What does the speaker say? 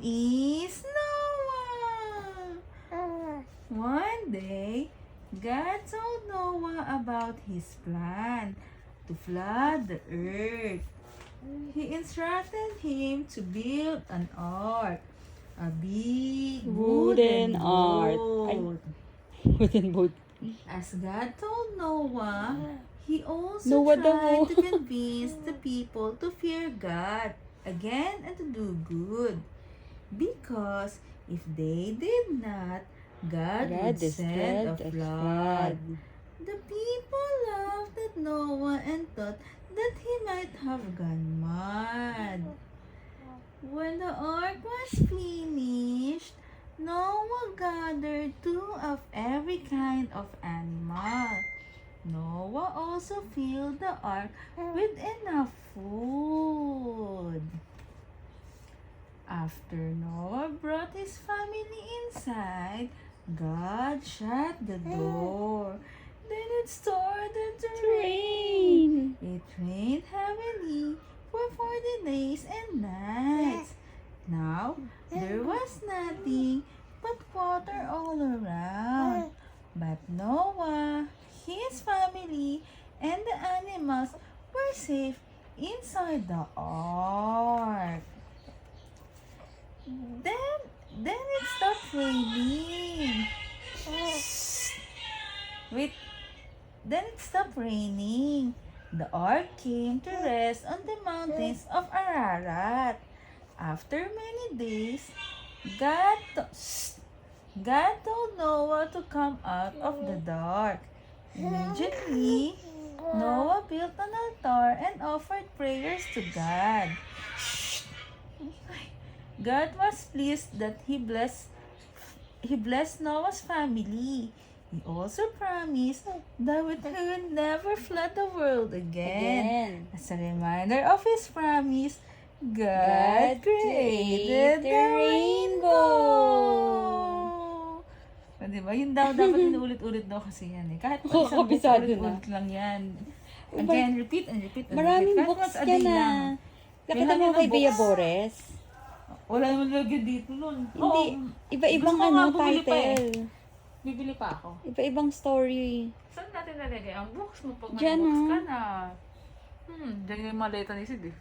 name is Noah. One day, God told Noah about his plan to flood the earth. He instructed him to build an ark, a big wooden ark. boat. Wooden boat. As God told Noah, he also Noah daw. tried to convince the people to fear God again and to do good. Because if they did not, God would send a flood. The people laughed at Noah and thought that he might have gone mad. When the ark was finished, Noah gathered 2 of every kind of animal. Noah also filled the ark with enough food. After Noah brought his family inside, God shut the door. Then it started to rain. It rained heavily for 40 days and nights. Now, there was nothing but water all around. But Noah, his family, and the animals were safe inside the ark. Then it stopped raining. Wait. Then it stopped raining. The ark came to rest on the mountains of Ararat. After many days, God told Noah to come out of the dark. Immediately, Noah built an altar and offered prayers to God. God was pleased that he blessed Noah's family. He also promised that he would never flood the world again. As a reminder of his promise, God created the rainbow. O, diba? Yun daw, dapat inuulit-ulit daw kasi yan eh. Kahit pa isang book, ulit-ulit lang yan. Again, repeat and repeat and repeat. Maraming Kahit books once a ka day na. lang. Nakita mo kay Bea Bores? Wala naman lagyan dito nun. Hindi. Iba-ibang gusto ko nga bumili pa title. Bibili pa ako. Iba-ibang story. Saan natin nalagay ang books mo pag may Diyan, books ah. ka na? Diyan yung maleta ni Sid eh.